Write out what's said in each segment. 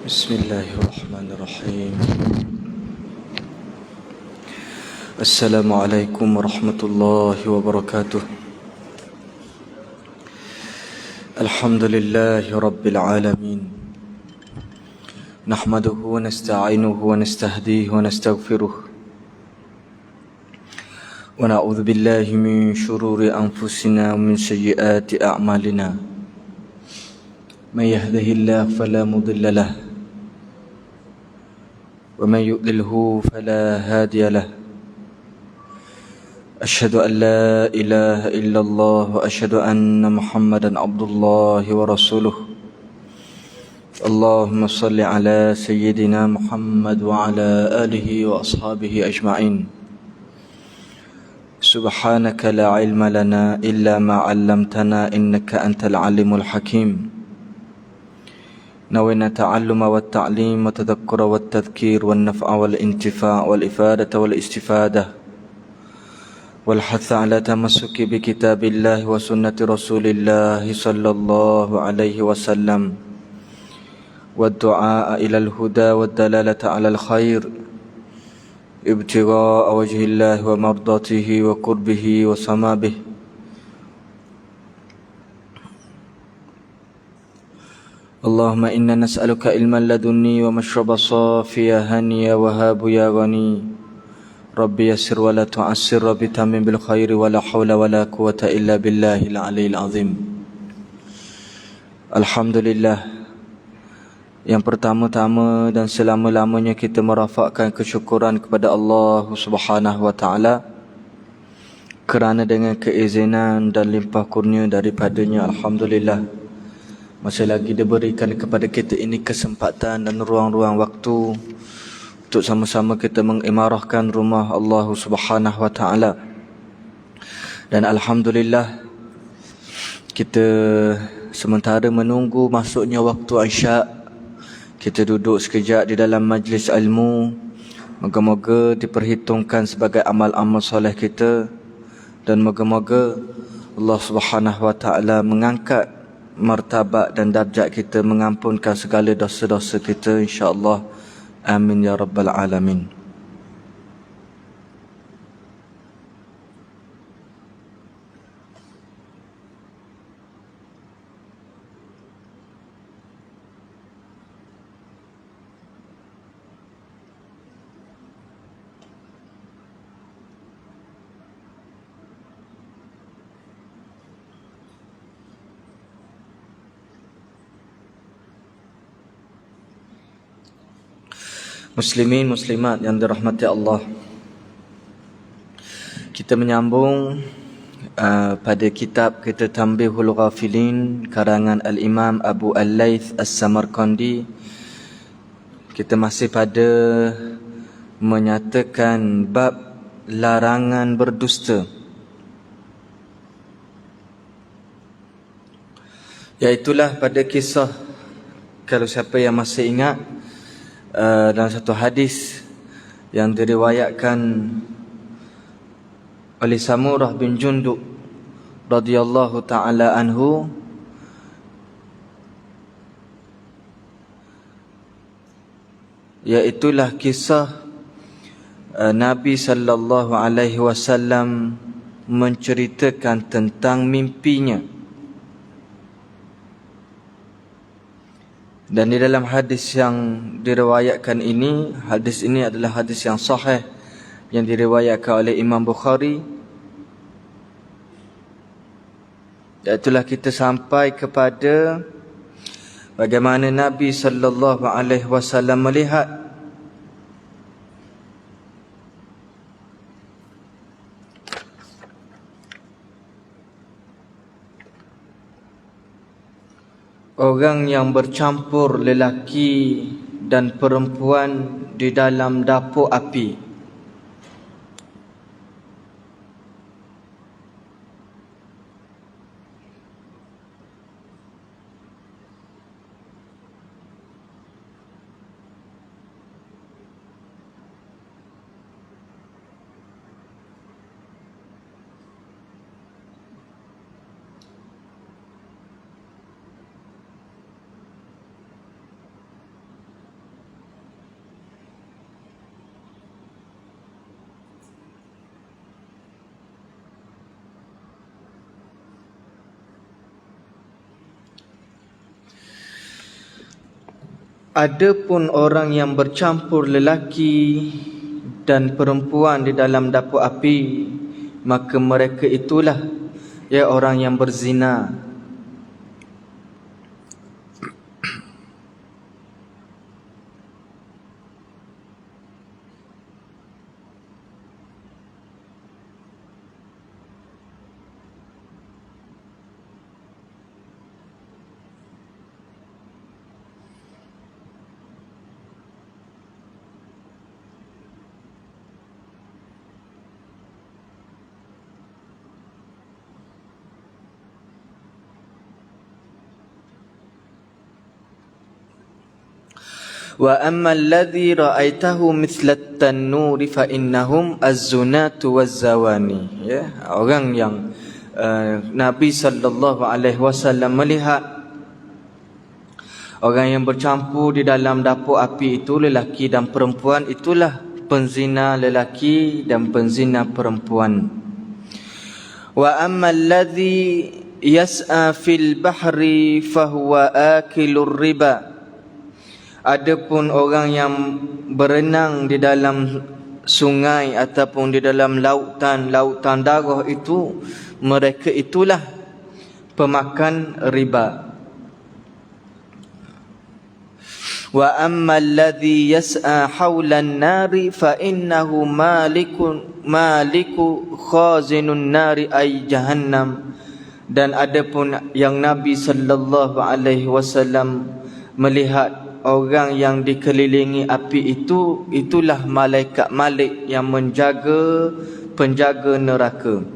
بسم الله الرحمن الرحيم. السلام عليكم ورحمة الله وبركاته. الحمد لله رب العالمين، نحمده ونستعينه ونستهديه ونستغفره، ونعوذ بالله من شرور أنفسنا ومن سيئات أعمالنا. من يهده الله فلا مضل له، ومن يضلله فلا هادي له. أشهد أن لا إله إلا الله، وأشهد أن محمدا عبد الله ورسوله. اللهم صل على سيدنا محمد وعلى آله وأصحابه أجمعين. سبحانك لا علم لنا إلا ما علمتنا إنك أنت العليم الحكيم. نوينا التعلم والتعليم والتذكر والتذكير والنفع والانتفاع والإفادة والاستفادة، والحث على تمسك بكتاب الله وسنة رسول الله صلى الله عليه وسلم، والدعاء إلى الهدى والدلالة على الخير، ابتغاء وجه الله ومرضاته وقربه وصمابه. اللهم إنا نسألك علما لدني ومشرب صافيا هنيا وهاب يا غني. ربي يسر ولا تعسر، ربي تمم بالخير ولا حول ولا قوة إلا بالله العلي العظيم. Alhamdulillah, yang pertama-tama dan selama-lamanya kita merafakkan kesyukuran kepada Allah Subhanahu wa taala kerana dengan keizinan dan limpah kurnia daripadanya, alhamdulillah, masih lagi diberikan kepada kita ini kesempatan dan ruang-ruang waktu untuk sama-sama kita mengimarahkan rumah Allah Subhanahu wa taala. Dan alhamdulillah, kita sementara menunggu masuknya waktu Isyak, kita duduk sekejap di dalam majlis ilmu. Moga-moga diperhitungkan sebagai amal-amal soleh kita, dan moga-moga Allah Subhanahu wa taala mengangkat martabat dan darjat kita, mengampunkan segala dosa-dosa kita, insya-Allah. Amin ya rabbal alamin. Muslimin muslimat yang dirahmati Allah, kita menyambung pada kitab kita Tanbihul Ghafilin karangan Al-Imam Abu Al-Layth As-Samarqandi. Kita masih pada menyatakan bab larangan berdusta, iaitulah pada kisah, kalau siapa yang masih ingat, dalam satu hadis yang diriwayatkan oleh Samurah bin Jundub radhiyallahu taala anhu, iaitulah kisah Nabi sallallahu alaihi wasallam menceritakan tentang mimpinya. Dan di dalam hadis yang diriwayatkan ini, hadis ini adalah hadis yang sahih yang diriwayatkan oleh Imam Bukhari. Itulah kita sampai kepada bagaimana Nabi sallallahu alaihi wasallam melihat orang yang bercampur lelaki dan perempuan di dalam dapur api. Adapun orang yang bercampur lelaki dan perempuan di dalam dapur api, maka mereka itulah orang yang berzina. Wa amma alladhi ra'aitahu mithla at-tannuri fa innahum az-zunatu waz-zawani. Ya, orang yang Nabi sallallahu alaihi wasallam melihat orang yang bercampur di dalam dapur api itu lelaki dan perempuan, itulah penzina lelaki dan penzina perempuan. Wa amma alladhi yas'a fil bahri fahuwa akilur riba. Adapun orang yang berenang di dalam sungai ataupun di dalam lautan darah itu, mereka itulah pemakan riba. Wa amma alladhi yas'a hawlan nari fa innahu maliku khazinun nari ay jahannam. Dan adapun yang Nabi sallallahu alaihi wasallam melihat orang yang dikelilingi api itu, itulah malaikat Malik yang penjaga neraka.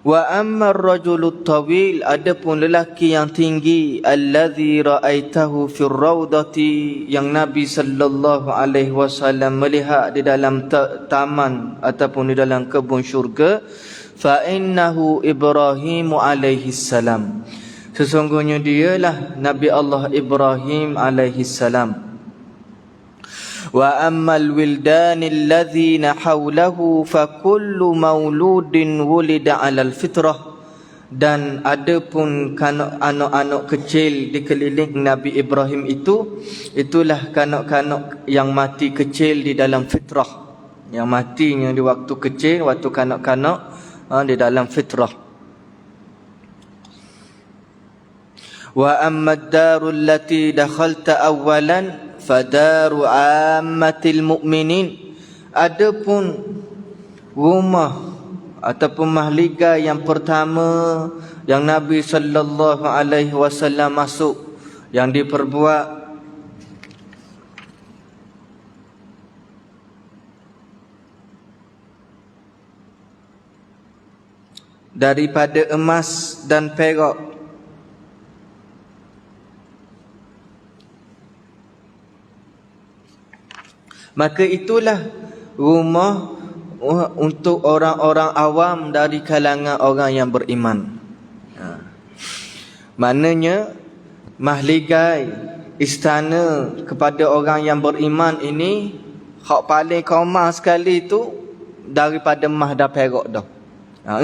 Wa amma ar-rajulut tawil, adapun lelaki yang tinggi, allazi ra'aitahu fir raudati, yang Nabi sallallahu alaihi wasallam melihat di dalam taman ataupun di dalam kebun syurga, fa innahu Ibrahim alaihi salam. Sesungguhnya dialah Nabi Allah Ibrahim alaihi salam. Wa ammal wildani alladhina hawlahu fa kullu mauludin wulida 'alal fitrah. Dan adapun anak-anak kecil di keliling Nabi Ibrahim itu, itulah kanak-kanak yang mati kecil di dalam fitrah, yang matinya di waktu kecil, waktu kanak-kanak di dalam fitrah. Wa amma ad-daru allati dakhalta awwalan fadaru ammatil mu'minin. Adapun rumah ataupun mahligai yang pertama yang Nabi sallallahu alaihi wasallam masuk, yang diperbuat daripada emas dan perak, maka itulah rumah untuk orang-orang awam dari kalangan orang yang beriman. Maknanya mahligai, istana kepada orang yang beriman ini, hak paling komar sekali itu daripada emas dan perak dah.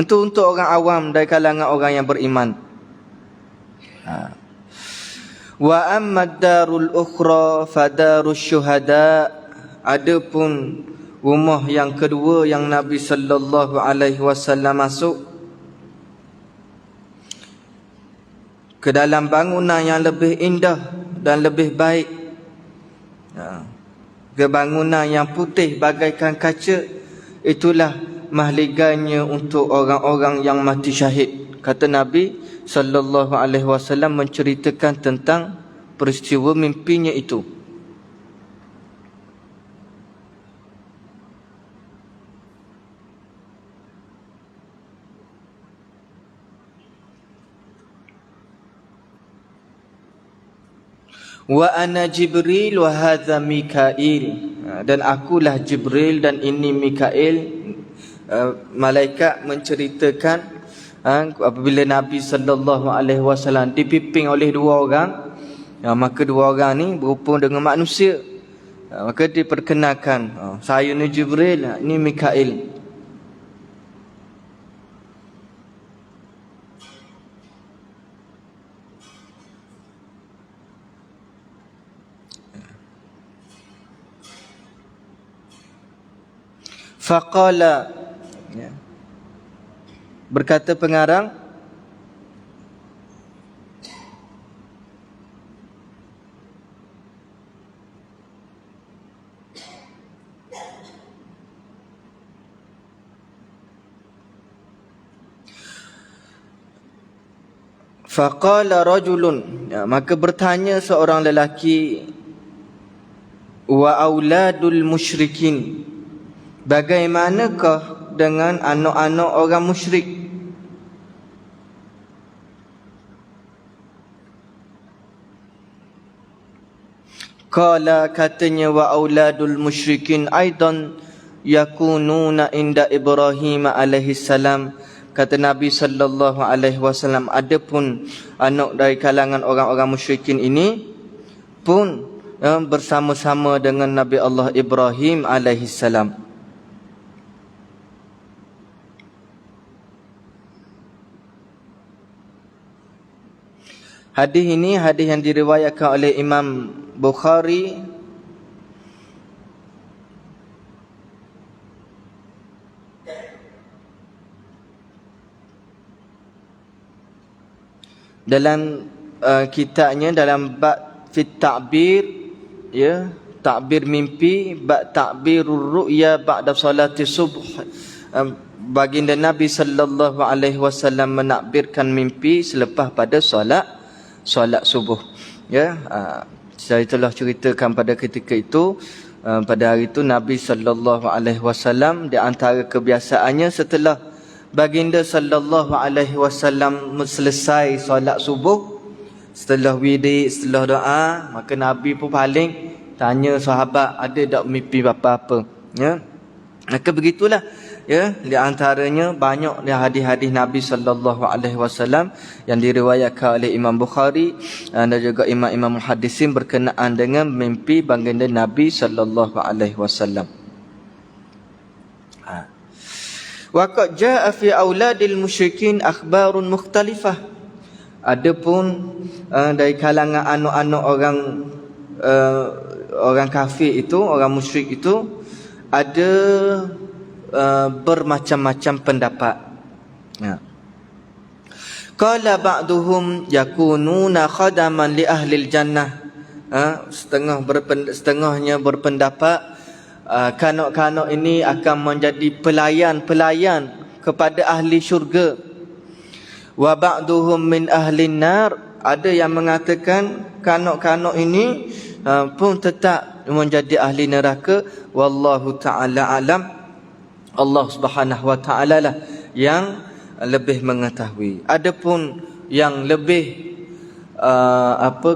Itu untuk orang awam dari kalangan orang yang beriman. Wa amma ad-darul ukhra fadarus syuhada. Adapun rumah yang kedua yang Nabi sallallahu alaihi wasallam masuk, ke dalam bangunan yang lebih indah dan lebih baik, ke bangunan yang putih bagaikan kaca, itulah mahliganya untuk orang-orang yang mati syahid. Kata Nabi sallallahu alaihi wasallam menceritakan tentang peristiwa mimpinya itu. Wa ana Jibril wa hadza Mikail. Dan akulah Jibril dan ini Mikail. Malaikat menceritakan apabila Nabi sallallahu alaihi wasallam dipimpin oleh dua orang, maka dua orang ni berupa dengan manusia, maka diperkenalkan, saya ni Jibril, ini Mikail. Faqala, ya. Berkata pengarang, faqala rajulun, ya, maka bertanya seorang lelaki, wa auladul musyrikin, bagaimanakah dengan anak-anak orang musyrik? Qala, katanya, wa auladul musyrikin aidan yakununa inda Ibrahim alaihi salam. Kata Nabi sallallahu alaihi wasallam, adapun anak dari kalangan orang-orang musyrikin ini pun bersama-sama dengan Nabi Allah Ibrahim alaihi salam. Hadis ini hadis yang diriwayatkan oleh Imam Bukhari dalam kitabnya, dalam bab fit ta'bir, ya, takbir mimpi, bab takbirur ru'ya ba'da salati subuh. Baginda Nabi sallallahu alaihi wasallam menakbirkan mimpi selepas pada solat subuh, ya. Saya telah ceritakan pada ketika itu, pada hari itu Nabi sallallahu alaihi wasallam di antara kebiasaannya, setelah baginda sallallahu alaihi wasallam selesai solat subuh, setelah wirid, setelah doa, maka Nabi pun paling tanya sahabat, ada tak mimpi apa-apa, ya. Maka begitulah, ya, di antaranya banyak hadis-hadis Nabi sallallahu alaihi wasallam yang diriwayatkan oleh Imam Bukhari dan juga imam-imam hadisin berkenaan dengan mimpi baginda Nabi sallallahu alaihi wasallam. Wa qad jaa fi auladil musyrikin akhbarun mukhtalifah. Adapun dari kalangan anak-anak orang kafir itu, orang musyrik itu, ada bermacam-macam pendapat. Ya. Qala ba'duhum yakununa khadaman li ahli jannah. Setengahnya berpendapat kanak-kanak ini akan menjadi pelayan-pelayan kepada ahli syurga. Wa ba'duhum min ahli nar, ada yang mengatakan kanak-kanak ini pun tetap menjadi ahli neraka. Wallahu ta'ala alam. Allah Subhanahu wa ta'ala lah yang lebih mengetahui. Adapun yang lebih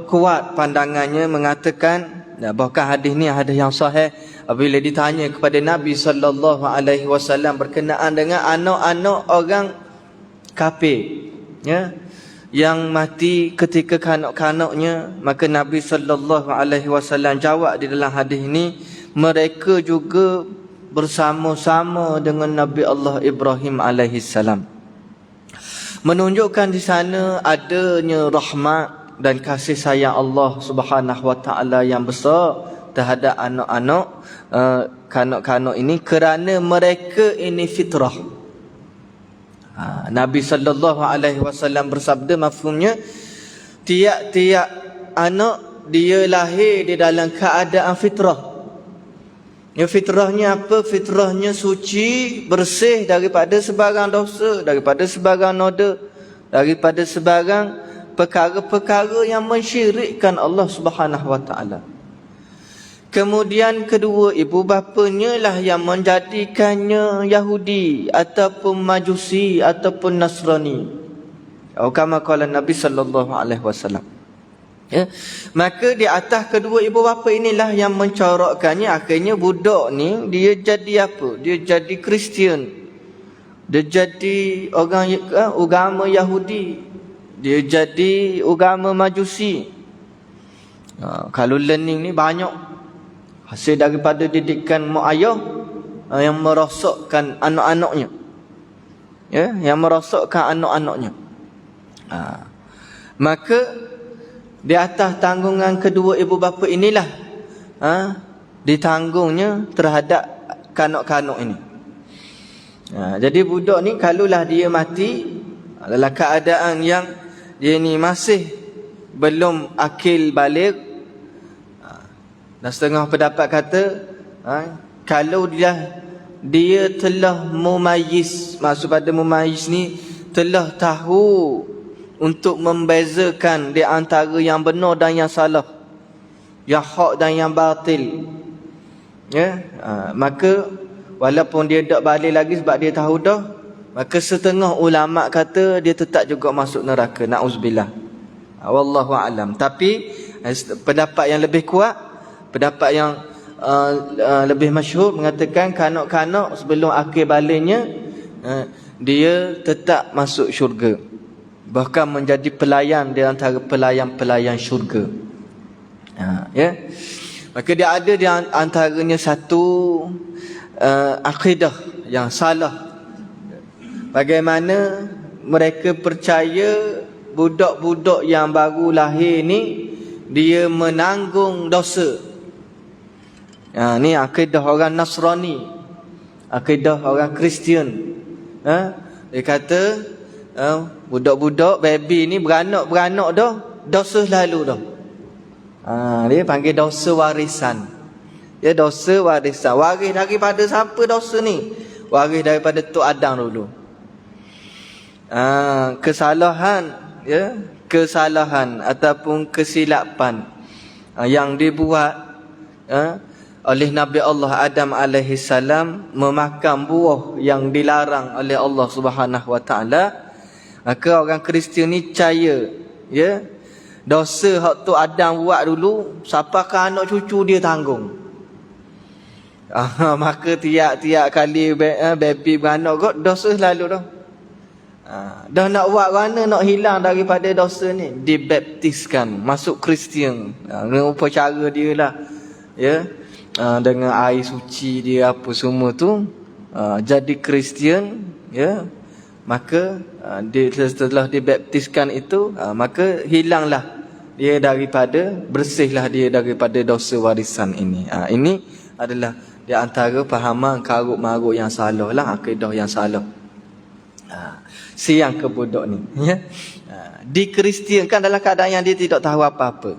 kuat pandangannya mengatakan, bahkan hadis ni hadis yang sahih, apabila ditanya kepada Nabi sallallahu alaihi wasallam berkenaan dengan anak-anak orang kafir, ya, yang mati ketika kanak-kanaknya, maka Nabi sallallahu alaihi wasallam jawab di dalam hadis ini, mereka juga bersama-sama dengan Nabi Allah Ibrahim alaihi salam. Menunjukkan di sana adanya rahmat dan kasih sayang Allah Subhanahu wa taala yang besar terhadap anak-anak kanak-kanak ini, kerana mereka ini fitrah. Nabi sallallahu alaihi wasallam bersabda, mafhumnya tiap-tiap anak dia lahir di dalam keadaan fitrah. Ya, fitrahnya apa? Fitrahnya suci, bersih daripada sebarang dosa, daripada sebarang noda, daripada sebarang perkara-perkara yang mensyirikkan Allah Subhanahu wa taala. Kemudian kedua, ibu bapanya lah yang menjadikannya Yahudi ataupun Majusi ataupun Nasrani. Kama qala Nabi sallallahu alaihi wasallam. Ya, maka di atas kedua ibu bapa inilah yang mencorakkannya, akhirnya budak ni dia jadi apa? Dia jadi Kristian. Dia jadi orang agama Yahudi. Dia jadi agama Majusi. Kalau learning ni banyak hasil daripada didikan mak ayah yang merosakkan anak-anaknya. Ya, yang merosakkan anak-anaknya. Maka di atas tanggungan kedua ibu bapa inilah ditanggungnya terhadap kanak-kanak ini. Jadi budak ni kalaulah dia mati dalam keadaan yang dia ni masih belum akil balik, dan setengah pendapat kata kalau dia telah mumayyiz, maksud pada mumayyiz ni telah tahu untuk membezakan di antara yang benar dan yang salah, yang hak dan yang batil, maka walaupun dia tak balik lagi sebab dia tahu dah, maka setengah ulama kata dia tetap juga masuk neraka, na'uzubillah. Wallahu a'lam. Tapi pendapat yang lebih kuat, pendapat yang lebih masyhur mengatakan kanak-kanak sebelum akhir baliknya dia tetap masuk syurga, bahkan menjadi pelayan di antara pelayan-pelayan syurga. Maka dia ada di antaranya satu akidah yang salah, bagaimana mereka percaya budak-budak yang baru lahir ni dia menanggung dosa. Ni akidah orang Nasrani, akidah orang Kristian. Dia kata budak-budak baby ni beranak dah, dosa lalu dah. Dia panggil dosa warisan. Ya, dosa warisan. Waris daripada siapa dosa ni? Waris daripada Tok Adam dulu. Kesalahan ataupun kesilapan yang dibuat oleh Nabi Allah Adam alaihi salam memakan buah yang dilarang oleh Allah Subhanahu wa taala, maka orang Kristian ni percaya dosa hak Tok Adam buat dulu sampai ke anak cucu dia tanggung. Maka tiap-tiap kali baby beranak kot, dosa selalu dah. Dah nak buat mana nak hilang daripada dosa ni, dibaptiskan, masuk Kristian. Dengan upacara dia lah, dengan air suci dia apa semua tu, jadi Kristian. Maka dia setelah dibaptiskan itu, maka hilanglah dia daripada, bersihlah dia daripada dosa warisan ini. Ini adalah di antara fahaman karut-marut yang salah lah, akidah yang salah. Siang ke budak ni, dikristiankan dalam keadaan yang dia tidak tahu apa-apa.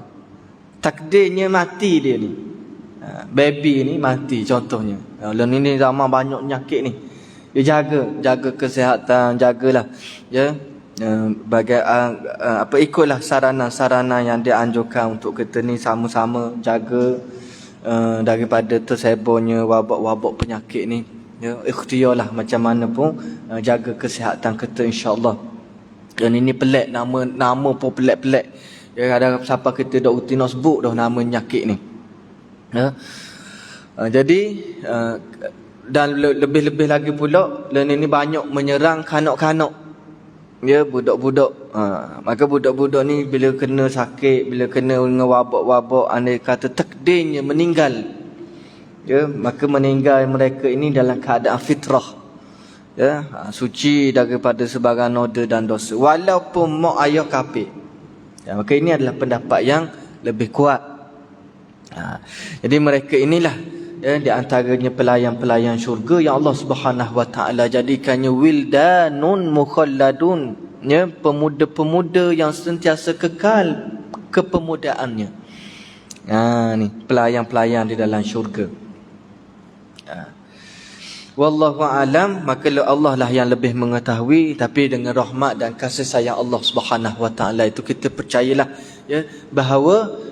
Takdirnya mati dia ni, baby ni mati contohnya. Lalu ni zaman banyak penyakit ni, dia jaga kesihatan, jagalah ikutlah sarana-sarana yang dianjurkan untuk kita ni sama-sama jaga daripada tersebarnya wabak-wabak penyakit ni. Ikhtiarlah macam mana pun jaga kesihatan kita, insya-Allah. Dan ini pelik, nama pun pelik-pelik. Ada siapa kita dah rutin nak sebut dah nama penyakit ni. Jadi dan lebih-lebih lagi pula, dan ini banyak menyerang kanak-kanak, budak-budak. Maka budak-budak ni bila kena sakit, bila kena dengan wabak-wabak, andai kata takdirnya meninggal, maka meninggal mereka ini dalam keadaan fitrah, suci daripada sebarang noda dan dosa, walaupun mak ayah kafir. Maka ini adalah pendapat yang lebih kuat. Jadi mereka inilah di antaranya pelayan-pelayan syurga yang Allah Subhanahu wa taala jadikannya wildanun mukhalladun, pemuda-pemuda yang sentiasa kekal kepemudaannya. Ni pelayan-pelayan di dalam syurga. Wallahu alam. Maka Allah lah yang lebih mengetahui, tapi dengan rahmat dan kasih sayang Allah Subhanahu wa taala itu kita percayalah bahawa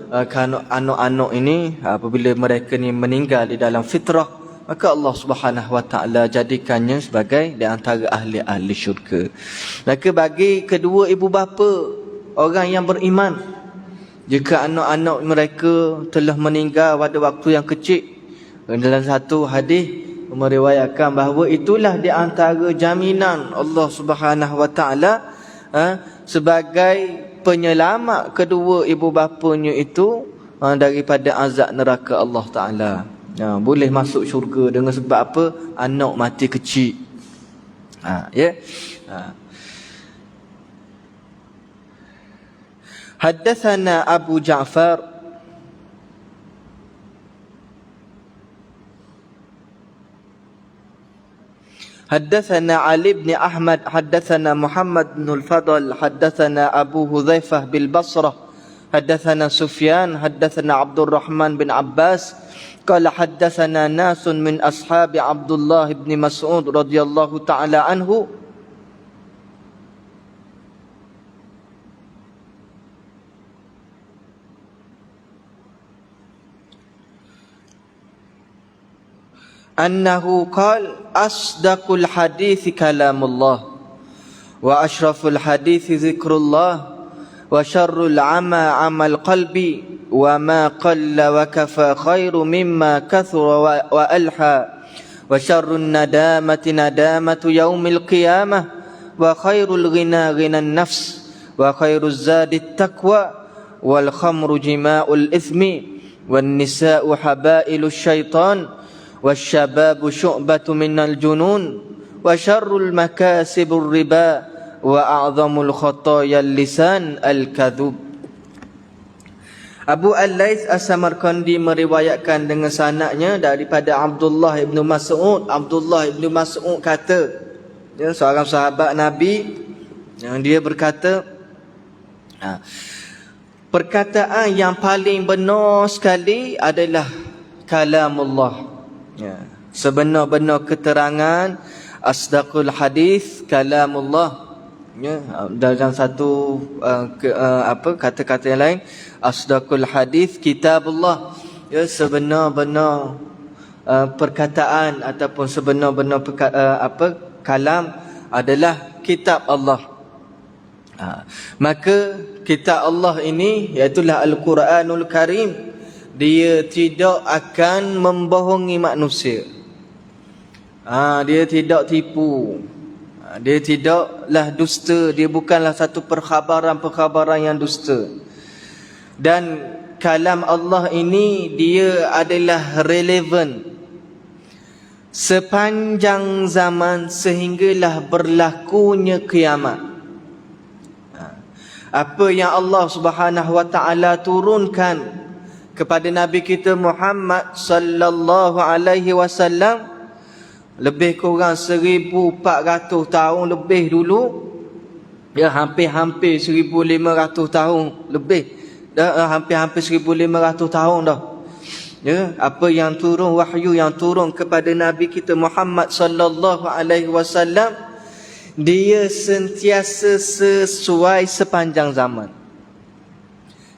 anak-anak ini apabila mereka ni meninggal di dalam fitrah, maka Allah Subhanahu wa taala jadikannya sebagai di antara ahli-ahli syurga. Maka bagi kedua ibu bapa orang yang beriman, jika anak-anak mereka telah meninggal pada waktu yang kecil, dalam satu hadis meriwayatkan bahawa itulah di antara jaminan Allah Subhanahu wa taala sebagai penyelamat kedua ibu bapanya itu daripada azab neraka Allah taala. Boleh masuk syurga dengan sebab apa? Anak mati kecil. Haddatsana Abu Ja'far حدثنا علي بن أحمد حدثنا محمد بن الفضل حدثنا أبو حذيفة بالبصرة حدثنا سفيان حدثنا عبد الرحمن بن عباس قال حدثنا ناس من أصحاب عبد الله بن مسعود رضي الله تعالى عنه أنه قال أصدق الحديث كلام الله وأشرف الحديث ذكر الله وشر العمى عمى القلب وما قل وكفى خير مما كثر وألحى وشر الندامة ندامة يوم القيامة وخير الغنى غنى النفس وخير الزاد التقوى والخمر جماع الإثم والنساء حبائل الشيطان والشباب شعبة من الجنون وشر المكاسب الربا وأعظم الخطايا اللسان الكذب. Abu Al-Laits As-Samarqandi meriwayatkan dengan sanadnya daripada Abdullah ibn Mas'ud. Abdullah ibn Mas'ud kata, ya, seorang sahabat Nabi, yang dia berkata, perkataan yang paling benar sekali adalah kalamullah. Ya, sebenar-benar keterangan asdaqul hadis kalamullah. Ya, dalam satu kata-kata yang lain, asdaqul hadis kitabullah. Ya, sebenar-benar perkataan ataupun sebenar-benar kalam adalah kitab Allah. Maka kitab Allah ini iaitulah Al-Quranul Karim. Dia tidak akan membohongi manusia. Dia tidak tipu. Dia tidaklah dusta. Dia bukanlah satu perkhabaran yang dusta. Dan kalam Allah ini dia adalah relevan sepanjang zaman sehinggalah berlakunya kiamat. Apa yang Allah Subhanahu wa taala turunkan kepada Nabi kita Muhammad sallallahu alaihi wasallam lebih kurang 1400 tahun lebih dulu, ya, hampir 1500 tahun lebih dah, hampir 1500 tahun dah. Ya, apa yang turun, wahyu yang turun kepada Nabi kita Muhammad sallallahu alaihi wasallam, dia sentiasa sesuai sepanjang zaman.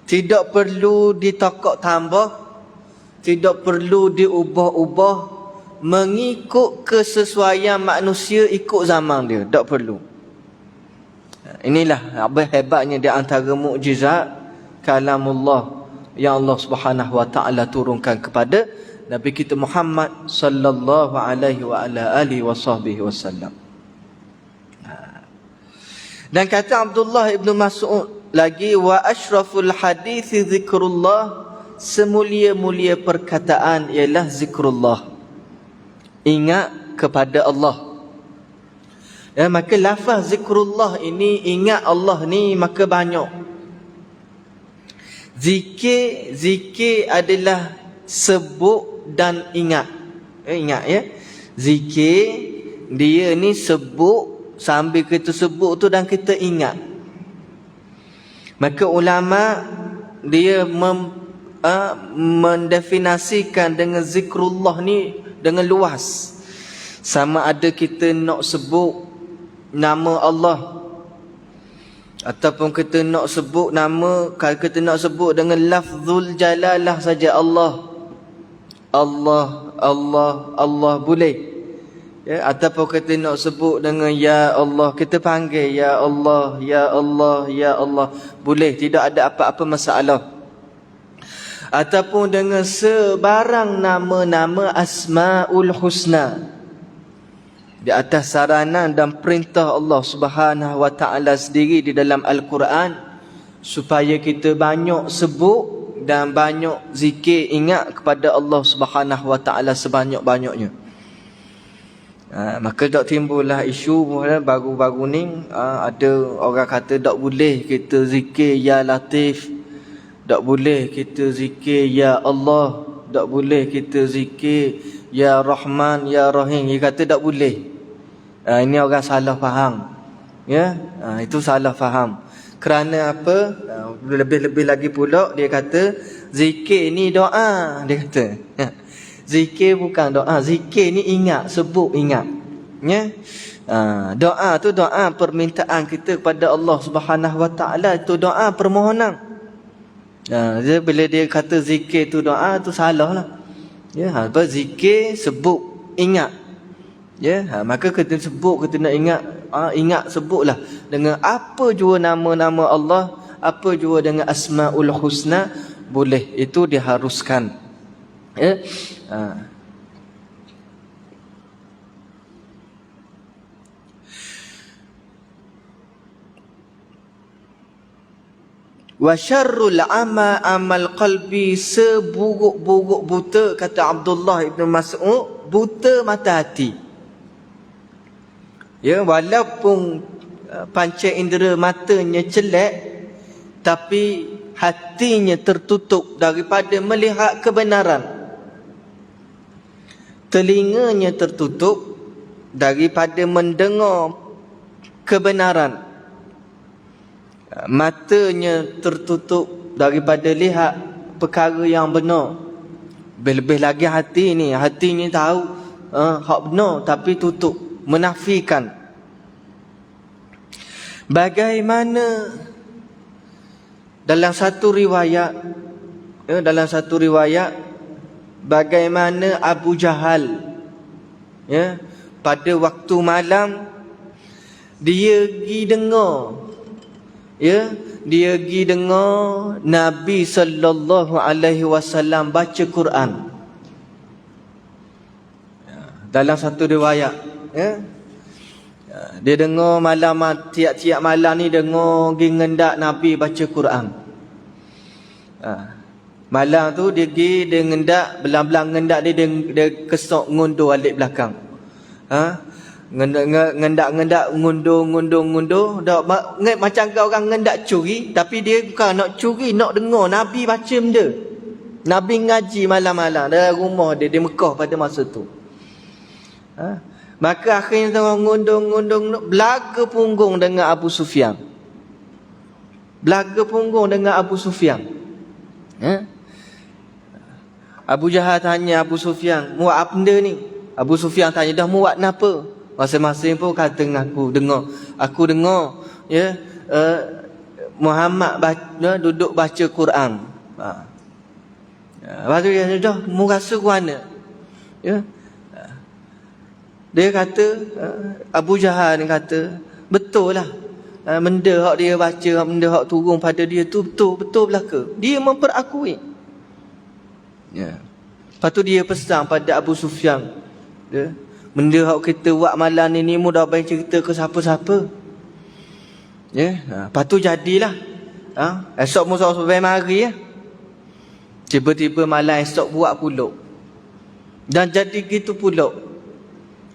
Tidak perlu ditokok tambah, tidak perlu diubah-ubah mengikut kesesuaian manusia ikut zaman dia, tak perlu. Inilah apa hebatnya di antara mukjizat kalamullah yang Allah Subhanahu wa taala turunkan kepada Nabi kita Muhammad sallallahu alaihi wa ala alihi wasallam. Dan kata Abdullah ibn Mas'ud lagi, wa asyraful hadis zikrullah, semulia-mulia perkataan ialah zikrullah, ingat kepada Allah. Ya, maka lafaz zikrullah ini, ingat Allah ni, maka banyak. Zikir adalah sebut dan ingat. Ingat, ya, zikir dia ni sebut, sambil kita sebut tu dan kita ingat. Maka ulama dia mendefinisikan dengan zikrullah ni dengan luas. Sama ada kita nak sebut nama Allah, ataupun kita nak sebut nama, kalau kita nak sebut dengan lafzul jalalah saja, Allah boleh. Ya, ataupun kita nak sebut dengan ya Allah, kita panggil ya Allah, ya Allah, ya Allah, boleh, tidak ada apa-apa masalah. Ataupun dengan sebarang nama-nama Asmaul Husna, di atas saranan dan perintah Allah Subhanahu wa taala sendiri di dalam Al-Quran, supaya kita banyak sebut dan banyak zikir, ingat kepada Allah Subhanahu wa taala sebanyak-banyaknya. Maka tak timbullah isu baru-baru ni, ada orang kata tak boleh kita zikir ya Latif, tak boleh kita zikir ya Allah, tak boleh kita zikir ya Rahman, ya Rahim. Dia kata tak boleh. Ini orang salah faham. Ya, itu salah faham. Kerana apa? Lebih-lebih lagi pula dia kata zikir ni doa, dia kata. Zikir bukan doa, zikir ni ingat, sebut ingat. Ya. Doa tu doa permintaan kita kepada Allah Subhanahu Wa Taala, itu doa permohonan. Dia bila dia kata zikir tu doa tu salah lah. Ya, apa zikir sebut ingat. Ya, maka kita sebut, kita nak ingat, ingat sebutlah dengan apa jua nama-nama Allah, apa jua dengan Asmaul Husna, boleh, itu diharuskan. Ya. Wa syarrul amal qalbi, seburuk-buruk buta, kata Abdullah ibn Mas'ud, buta mata hati. Ya, walaupun panca indera matanya celak, tapi hatinya tertutup daripada melihat kebenaran. Telinganya tertutup daripada mendengar kebenaran. Matanya tertutup daripada lihat perkara yang benar. Lebih lagi hati ni, hatinya tahu hak benar tapi tutup, menafikan. Bagaimana dalam satu riwayat, bagaimana Abu Jahal, ya, pada waktu malam dia pergi dengar, ya, dia pergi dengar Nabi sallallahu alaihi wasallam baca Quran. Dalam satu riwayat, ya, dia dengar malam, tiap-tiap malam ni dengar pergi ngendak Nabi baca Quran. Malam tu dia pergi, dia ngendak, belang-belang ngendak dia kesok ngundur alik belakang. Ngendak ngundur dah macam kau orang ngendak curi, tapi dia bukan nak curi, nak dengar Nabi baca benda. Nabi ngaji malam-malam dalam rumah dia di Mekah pada masa tu. Maka akhirnya tengah ngundung belaga punggung dengan Abu Sufyan. Abu Jahal tanya Abu Sufyan, muat apa benda ni? Abu Sufyan tanya, dah muat kenapa? Masing-masing pun kata dengan aku dengar, ya, Muhammad duduk baca Quran. Lepas tu dia dah mu rasa ke mana? Ya. Dia kata, Abu Jahal ni kata, betul lah. Benda hak dia baca, benda hak turun pada dia tu betul belaka. Dia memperakui. Ya. Lepas tu dia pesan pada Abu Sufyan, ya, benda hak kita buat malam ni mu dah baik cerita ke siapa-siapa. Ya. Lepas tu jadilah. Esok mu sampai mari ya. Tiba-tiba malam esok buat pulak. Dan jadi gitu pulak.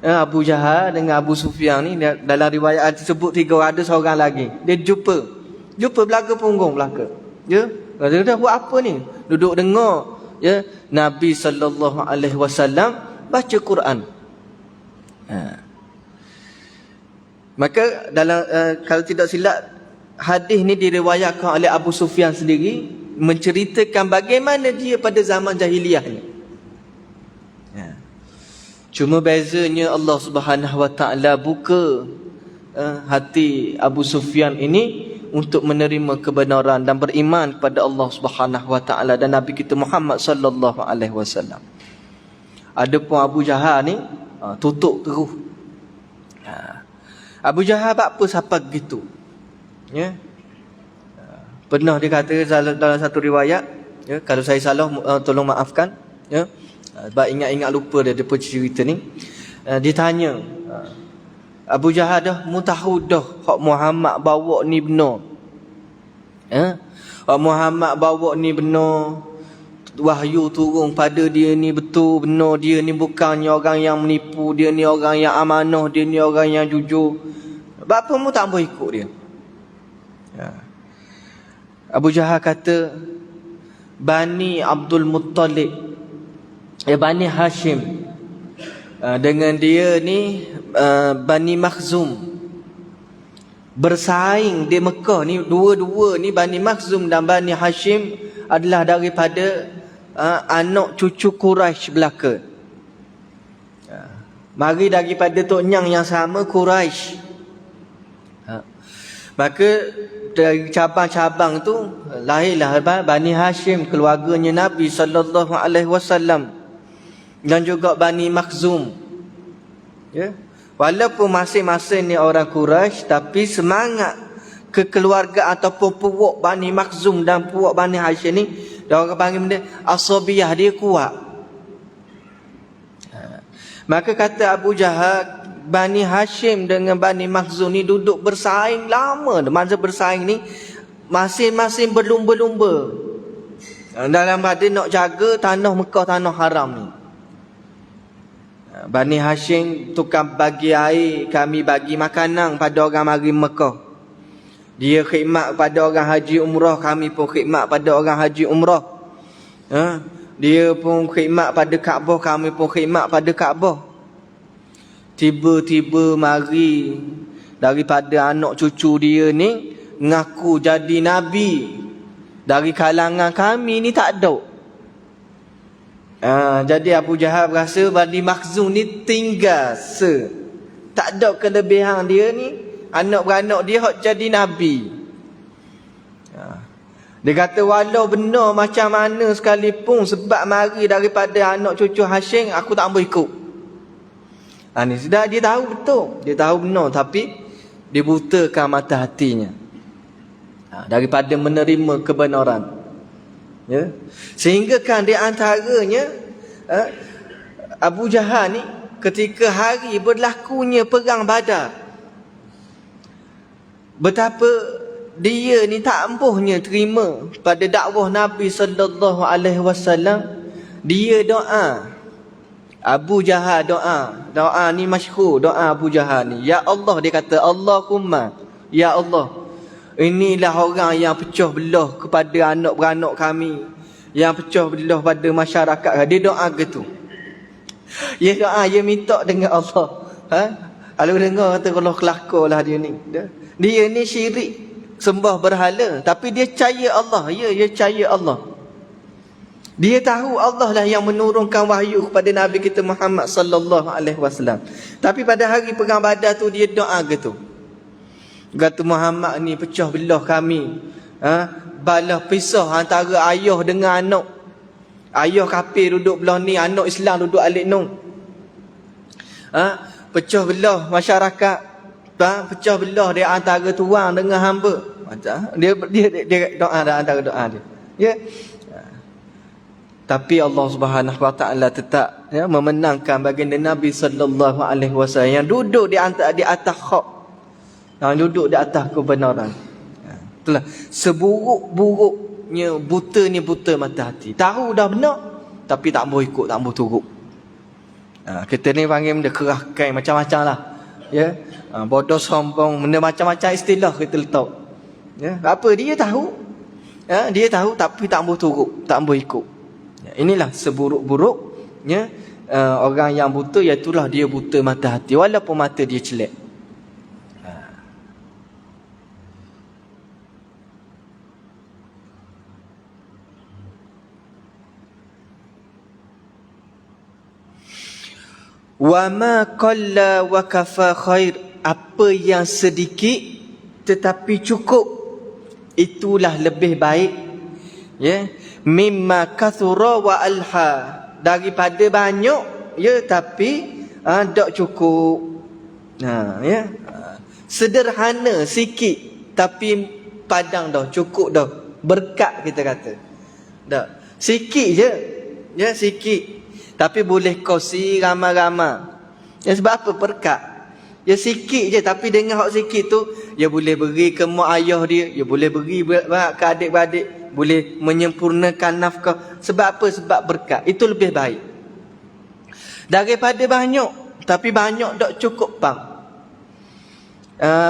Abu Jahal dengan Abu Sufyan ni, dalam riwayat disebut 3, ada seorang lagi. Dia jumpa belaga punggung belaka. Ya, dia dah buat apa ni? Duduk dengar, ya, Nabi sallallahu alaihi wasallam baca Quran. Maka dalam kalau tidak silap, hadis ni diriwayatkan oleh Abu Sufyan sendiri, menceritakan bagaimana dia pada zaman jahiliah ni. Cuma bezanya Allah Subhanahu Wa Taala buka hati Abu Sufyan ini untuk menerima kebenaran dan beriman kepada Allah Subhanahu Wa Taala dan Nabi kita Muhammad sallallahu alaihi wasallam. Adapun Abu Jahal ni tutup terus. Abu Jahal apa sampai gitu? Ya. Pernah dia kata dalam satu riwayat, ya, kalau saya salah tolong maafkan, ya. Sebab ingat-ingat lupa dia cerita ni. Dia tanya, Abu Jahal dah mu tahu dah hak Muhammad bawa ni benar. Hak Muhammad bawa ni benar. Wahyu turun pada dia ni betul benar, dia ni bukannya orang yang menipu, dia ni orang yang amanah, dia ni orang yang jujur. Apa mu tak boleh ikut dia? Abu Jahal kata, Bani Abdul Muttalib, Bani Hashim, dengan dia ni Bani Makhzum bersaing di Mekah ni. Dua-dua ni, Bani Makhzum dan Bani Hashim, adalah daripada anak cucu Quraisy belaka. Mari daripada tok nyang yang sama, Quraisy. Maka dari cabang-cabang tu lahirlah Bani Hashim, keluarganya Nabi sallallahu alaihi wasallam, dan juga Bani Makhzum. Ya. Walaupun masing-masing ni orang Quraisy, tapi semangat kekeluargaan ataupun puak Bani Makhzum dan puak Bani Hashim ni, dia orang panggil benda asabiyah, dia kuat. Maka kata Abu Jahal, Bani Hashim dengan Bani Makhzum ni duduk bersaing lama. Masa bersaing ni masing-masing berlumba-lumba dalam pada nak jaga tanah Mekah, tanah haram ni. Bani Hashim tukang bagi air, kami bagi makanan pada orang mari Mekah. Dia khidmat pada orang haji umrah, kami pun khidmat pada orang haji umrah. Dia pun khidmat pada Kaabah, kami pun khidmat pada Kaabah. Tiba-tiba mari daripada anak cucu dia ni ngaku jadi Nabi dari kalangan kami ni, tak ada. Jadi Abu Jahal berasa Bani Makhzum ni tinggal tak ada kelebihan dia ni, anak-beranak dia hak jadi Nabi. Dia kata walau benar macam mana sekalipun, sebab mari daripada anak cucu Hashim, aku tak boleh ikut. Ni sudah dia tahu betul, dia tahu benar, tapi dia butakan mata hatinya daripada menerima kebenaran. Ya. Sehingga kan di antaranya Abu Jahal ni, ketika hari berlakunya perang Badar, betapa dia ni tak ampuhnya terima pada dakwah Nabi sallallahu alaihi wasallam. Dia doa, Abu Jahal doa ni masyhur, doa Abu Jahal ni. Ya Allah, dia kata, Allahumma, ya Allah, inilah orang yang pecah belah kepada anak-beranak kami, yang pecah belah pada masyarakat. Dia doa gitu. Dia doa, dia minta dengan Allah. Kalau dengar kata kalau kelakarlah dia ni. Dia ni syirik, sembah berhala, tapi dia percaya Allah. Dia percaya Allah. Dia tahu Allah lah yang menurunkan wahyu kepada Nabi kita Muhammad sallallahu alaihi wasallam. Tapi pada hari perang Badar tu dia doa gitu. Kata Muhammad ni pecah belah kami. Balah pisah antara ayah dengan anak. Ayah kafir duduk belah ni, anak Islam duduk alik nun. Pecah belah masyarakat. Pecah belah di antara tuan dengan hamba. Dia doa antara doa dia. Ya. Tapi Allah Subhanahu Wa Taala tetap memenangkan baginda Nabi sallallahu alaihi wasallam yang duduk di atas hak, yang duduk di atas kebenaran. Itulah seburuk-buruknya buta mata hati. Tahu dah benar tapi tak mau ikut, tak mau turut. Kita ni panggil benda kerahkan macam-macam lah. Ya. Bodoh, sombong, benda macam-macam istilah kita letak. Ya. Apa dia tahu? Dia tahu tapi tak mau turut, tak mau ikut. Inilah seburuk-buruknya orang yang buta, iaitulah dia buta mata hati walaupun mata dia celak. Wa ma qalla wa kafa khair, apa yang sedikit tetapi cukup itulah lebih baik. Ya. Mimma kathura wa alha, daripada banyak ya tapi tak cukup. Ya. Sederhana sikit tapi padang dah, cukup dah, berkat kita kata. Dah. Sikit je. Ya, sikit. Tapi boleh kongsi ramai-ramai. Ya, sebab apa? Berkat. Ya sikit je, tapi dengan hak sikit tu dia boleh beri ke mak ayah dia, dia boleh beri ke adik-beradik, boleh menyempurnakan nafkah. Sebab apa? Sebab berkat. Itu lebih baik daripada banyak tapi banyak tak cukup bang.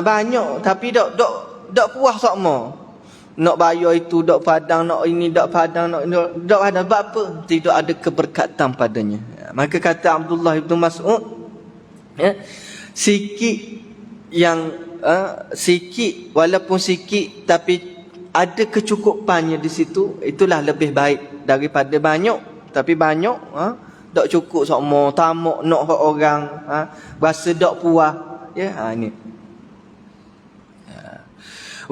Banyak tapi tak puas sama. Nak bayar itu tak padang, nak ini tak padang, nak ada. Sebab apa? Tidak ada keberkatan padanya. Maka kata Abdullah bin Mas'ud, ya, Sikit yang sikit, walaupun sikit tapi ada kecukupannya di situ, itulah lebih baik daripada banyak tapi banyak tak cukup semua tamak nak hak orang, rasa tak puas, ya. Ini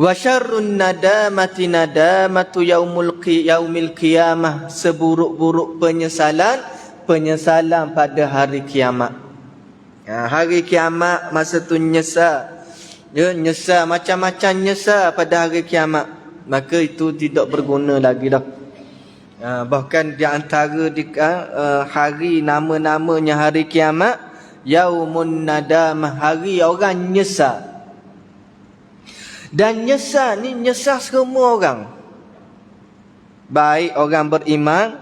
wa syarrun nadamati nadamatu yaumil qiyamah, seburuk-buruk penyesalan pada hari kiamat. Hari kiamat masa tu nyesal, ya, nyesal macam-macam nyesal pada hari kiamat, maka itu tidak berguna lagi dah. Bahkan di antara hari nama-namanya hari kiamat, yaumun nadamah, hari orang nyesal. Dan nyesal ni nyesal semua orang, baik orang beriman,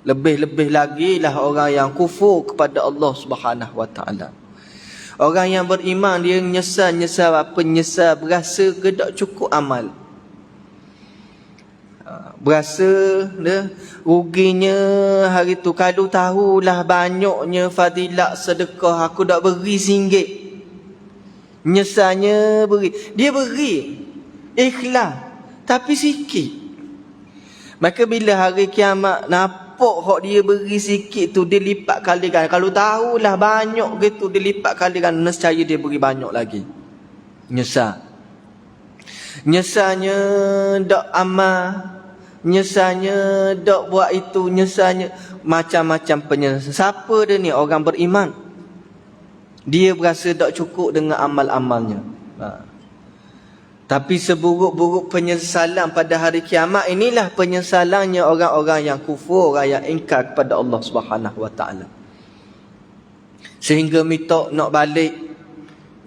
lebih-lebih lagi lah orang yang kufur kepada Allah Subhanahu wa taala. Orang yang beriman dia nyesal apa? Nyesal berasa ke tak cukup amal, berasa dia ruginya hari tu. Kalau tahulah banyaknya fadilat sedekah, aku tak beri RM1, nyesalnya beri. Dia beri ikhlas tapi sikit. Maka bila hari kiamat nampak hak dia beri sikit tu, dia lipat kali ganda. Kalau tahulah banyak gitu, dia lipat kali ganda, nescaya dia beri banyak lagi. Nyesalnya dak amal, nyesalnya dak buat itu, nyesalnya macam-macam penyesalan. Siapa dia ni? Orang beriman. Dia berasa tak cukup dengan amal-amalnya. Tapi seburuk-buruk penyesalan pada hari kiamat, inilah penyesalannya orang-orang yang kufur, orang yang ingkar kepada Allah Subhanahu wa taala. Sehingga minta nak balik,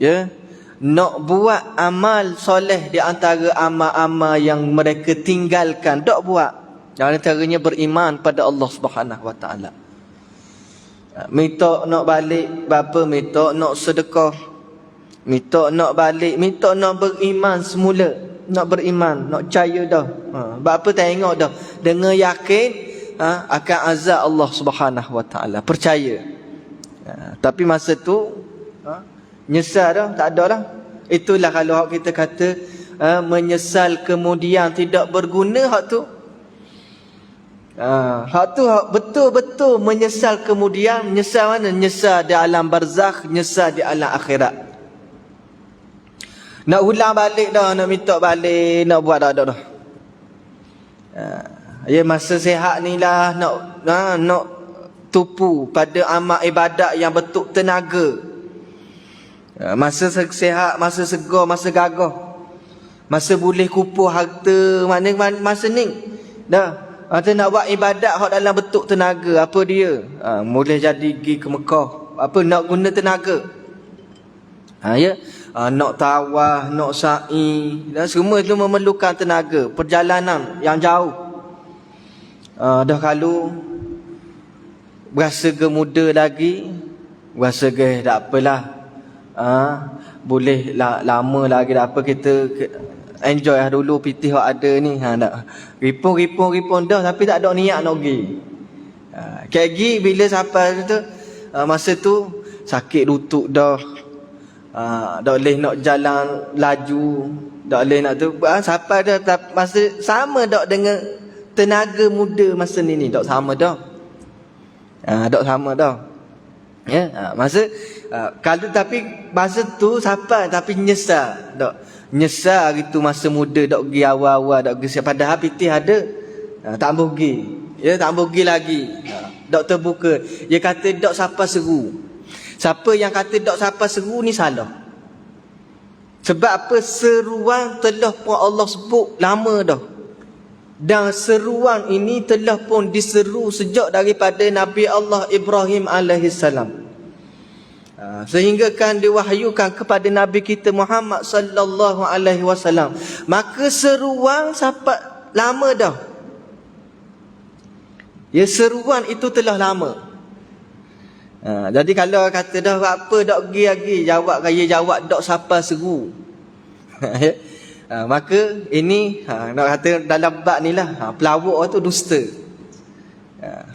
ya, nak buat amal soleh di antara amal-amal yang mereka tinggalkan, tak buat. Yang antaranya beriman pada Allah Subhanahu wa taala. Minta nak balik bapa, minta nak sedekah, minta nak balik, minta nak beriman semula, nak beriman, nak percaya dah. Bapa tengok dah dengan yakin akan azab Allah Subhanahu wa taala, percaya. Tapi masa tu nyesal dah, tak ada dah. Itulah kalau kita kata menyesal kemudian tidak berguna, hak tu. Hak tu betul-betul menyesal kemudian. Menyesal mana? Nyesal di alam barzakh, nyesal di alam akhirat. Nak ulang balik dah, nak minta balik, nak buat dah. Ya, masa sihat ni lah nak tupu pada amal ibadat yang betul tenaga. Masa sihat, masa segar, masa gagah, masa boleh kupuh harta, masa ni dah. Kita nak buat ibadat hak dalam bentuk tenaga, apa dia? Boleh jadi pergi ke Mekah, apa nak guna tenaga. Ya, nak tawaf, nak sa'i, dan semua itu memerlukan tenaga, perjalanan yang jauh. Dah kalau berasa ke muda lagi, berasa ke tak apalah, boleh lama lagi, tak apa, kita enjoy lah dulu pitih hak ada ni. Tak ripon dah, tapi tak ada niat nak pergi. Kayak pergi bila sampai tu, masa tu sakit lutut dah, tak boleh nak jalan laju, tak boleh nak tu, sampai dah masa sama dak dengan tenaga muda masa ni tak sama dah. Tak sama dah. Ya, masa kalau tapi masa tu sampai tapi nyesal, tak nyesal hari tu masa muda tak pergi awal-awal, tak pergi, padahal pitih ada, tak pergi. Ya, tak pergi lagi. Tak terbuka. Dia kata tak siapa seru. Siapa yang kata tak siapa seru ni salah. Sebab apa? Seruan telah pun Allah sebut lama dah. Dan seruan ini telah pun diseru sejak daripada Nabi Allah Ibrahim alaihissalam. Sehingga kan diwahyukan kepada Nabi kita Muhammad sallallahu alaihi wasallam. Maka seruan sampai lama dah. Ya, seruan itu telah lama. Jadi kalau kata dah apa dak pergi lagi, jawab kaya jawab dak siapa seru. Maka ini nak kata dalam bab ni lah, pelawak tu dusta.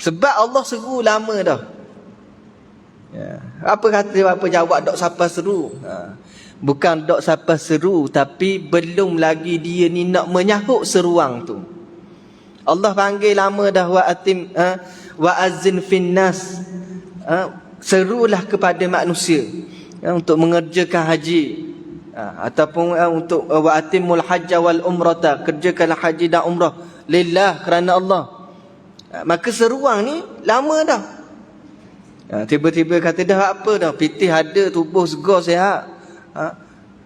Sebab Allah seru lama dah. Apa kata apa jawab dok siapa seru? Bukan dok siapa seru, tapi belum lagi dia ni nak menyahut seruang tu. Allah panggil lama dah wa azin finnas. Serulah kepada manusia untuk mengerjakan haji. Ataupun untuk wa atimul hajja wal umrata, kerjakanlah haji dan umrah lillah, kerana Allah. Maka seruang ni lama dah. Tiba-tiba kata dah apa dah, pitih ada, tubuh segar sihat.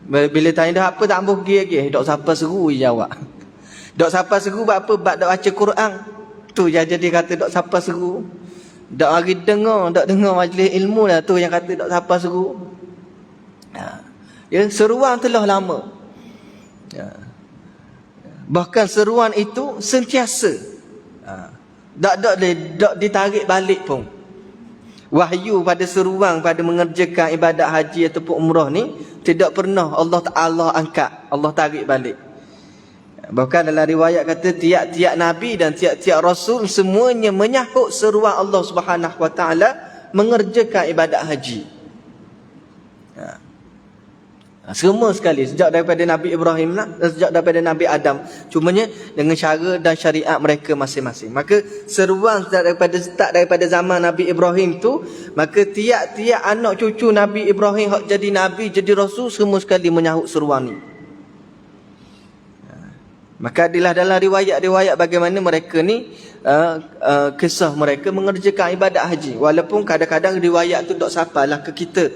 Bila tanya dah apa, tak ambuh pergi lagi. Dok siapa seru dia jawab. Dok siapa seru buat apa? Bab dok baca Quran. Tu yang jadi kata dok siapa seru. Dok hari dengar majlis ilmu lah, tu yang kata dok siapa seru. Ya, seruan telah lama. Bahkan seruan itu sentiasa. Tak ditarik balik pun. Wahyu pada seruan pada mengerjakan ibadat haji ataupun umrah ni tidak pernah Allah Ta'ala angkat, Allah tarik balik. Bahkan dalam riwayat kata tiap-tiap nabi dan tiap-tiap rasul semuanya menyahut seruan Allah Subhanahu Wa Ta'ala mengerjakan ibadat haji. Semua sekali, sejak daripada Nabi Ibrahim lah, sejak daripada Nabi Adam. Cumanya dengan cara dan syariat mereka masing-masing. Maka seruan daripada zaman Nabi Ibrahim tu, maka tiap-tiap anak cucu Nabi Ibrahim hak jadi nabi, jadi rasul, semua sekali menyahut seruan ni. Maka adalah dalam riwayat-riwayat bagaimana mereka ni kisah mereka mengerjakan ibadat haji. Walaupun kadang-kadang riwayat tu dok sampailah ke kita.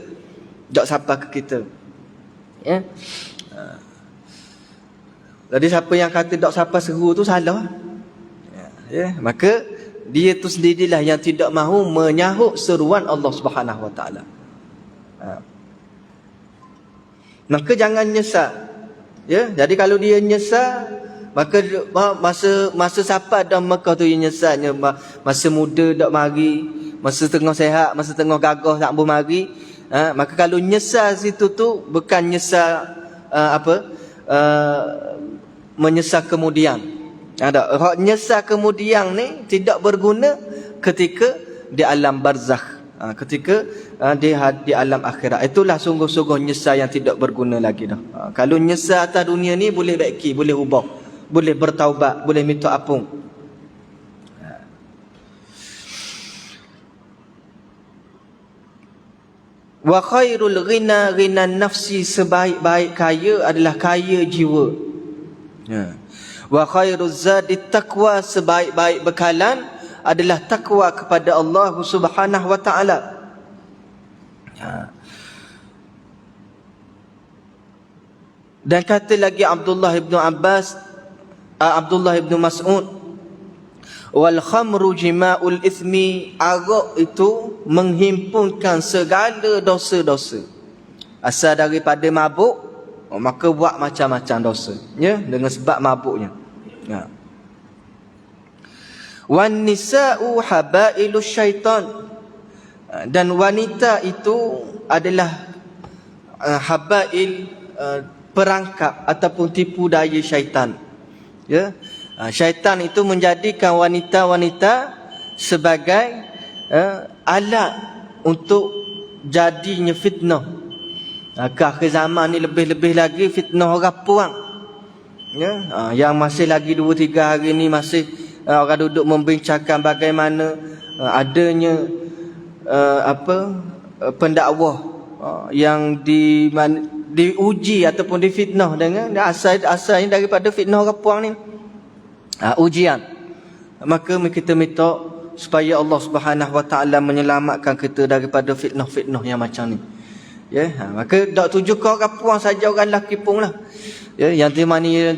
Dok sampai ke kita. Ya. Jadi siapa yang kata dok siapa seru tu salah. Ya, maka dia tu sendirilah yang tidak mahu menyahut seruan Allah Subhanahu Wa Taala. Maka jangan nyesal. Ya, jadi kalau dia nyesal, maka masa siapa dah Mekah tu dia nyesalnya, masa muda dak mari, masa tengah sehat, masa tengah gagah tak boleh mari. Maka kalau nyesal situ tu bukan nyesal menyesal kemudian. Hak nyesal kemudian ni tidak berguna ketika di alam barzakh, ketika di alam akhirat. Itulah sungguh-sungguh nyesal yang tidak berguna lagi dah. Kalau nyesal atas dunia ni boleh baiki, boleh ubah, boleh bertaubat, boleh minta ampun. Wa khairul ghina ghinan nafsi, sebaik-baik kaya adalah kaya jiwa. Wa khairuz zadi taqwa, sebaik-baik bekalan adalah takwa kepada Allah Subhanahu Wa Taala. Dan kata lagi Abdullah ibn Mas'ud, wal khamru jima'ul ithmi, arak itu menghimpunkan segala dosa-dosa. Asal daripada mabuk, maka buat macam-macam dosa, ya, dengan sebab mabuknya. Wan nisa'u habailus syaitan, dan wanita itu adalah habail, perangkap ataupun tipu daya syaitan. Ya, syaitan itu menjadikan wanita-wanita sebagai alat untuk jadinya fitnah. Ke akhir zaman ni lebih-lebih lagi fitnah orang puang. Ya, yang masih lagi 2-3 hari ni masih orang duduk membincangkan bagaimana adanya pendakwah yang diuji ataupun difitnah dengan asalnya daripada fitnah orang puang ni. Ujian. Maka kita minta supaya Allah Subhanahu Wa Taala menyelamatkan kita daripada fitnah-fitnah yang macam ni. Ya, maka dak tuju kau orang puang saja, orang lelaki pun lah. Ya, yang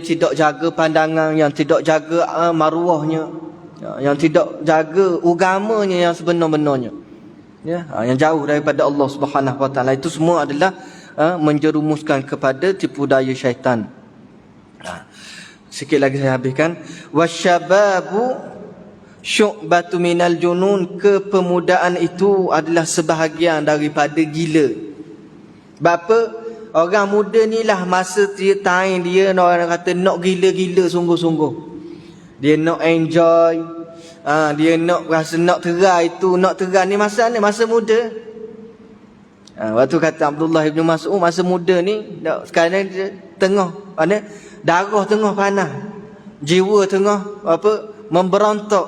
tidak jaga pandangan, yang tidak jaga maruahnya, yang tidak jaga agamanya yang sebenar-benarnya. Ya, yang jauh daripada Allah Subhanahu Wa Taala, itu semua adalah menjerumuskan kepada tipu daya syaitan. Sikit lagi saya habiskan. Wasyababu syu'batu minal junun, kepemudaan itu adalah sebahagian daripada gila. Bapa orang muda ni lah masa time dia orang kata nak gila-gila sungguh-sungguh. Dia nak enjoy, dia nak rasa nak terai tu, nak terai ni masa muda. Waktu kata Abdullah ibn Mas'ud masa muda ni, sekarang dia tengah mana darah tengah panas, jiwa tengah memberontak.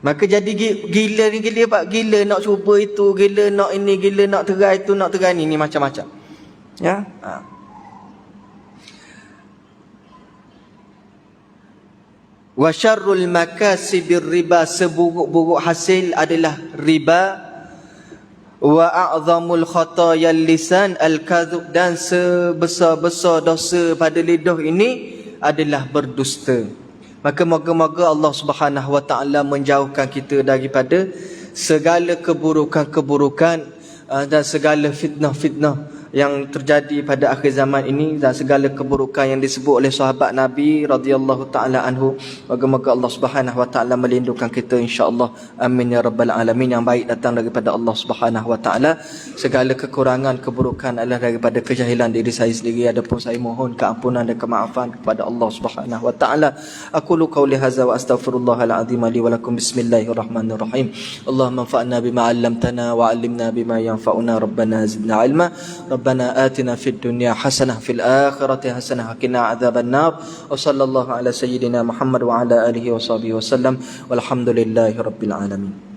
Maka jadi gila ni, gila nak cuba itu, gila nak ini, gila nak terai itu, nak terai ni macam-macam. Ya. Wa syarrul makasibir riba, seburuk-buruk hasil adalah riba. Wa a'zamul khatayal lisan al-kadhub, dan sebesar-besar dosa pada lidah ini adalah berdusta. Maka moga-moga Allah Subhanahu wa taala menjauhkan kita daripada segala keburukan-keburukan dan segala fitnah-fitnah yang terjadi pada akhir zaman ini, dan segala keburukan yang disebut oleh sahabat Nabi radhiyallahu taala anhu. Moga-moga Allah Subhanahu wa taala melindungkan kita insya-Allah. Amin ya rabbal alamin. Yang baik datang daripada Allah Subhanahu wa taala. Segala kekurangan, keburukan adalah daripada kejahilan diri saya sendiri. Adapun saya mohon keampunan dan kemaafan kepada Allah Subhanahu wa taala. Aqulu qawli hadza wa astaghfirullahal azim li wa lakum. Bismillahirrahmanirrahim. Allahumma anfa'na bima 'allamtana wa 'allimna bima yanfa'una. Rabbana zidna 'ilma. ربنا آتنا في الدنيا حسنة في الآخرة حسنة وقنا عذاب النار. وصلى الله على سيدنا محمد وعلى آله وصحبه وسلم والحمد لله رب العالمين.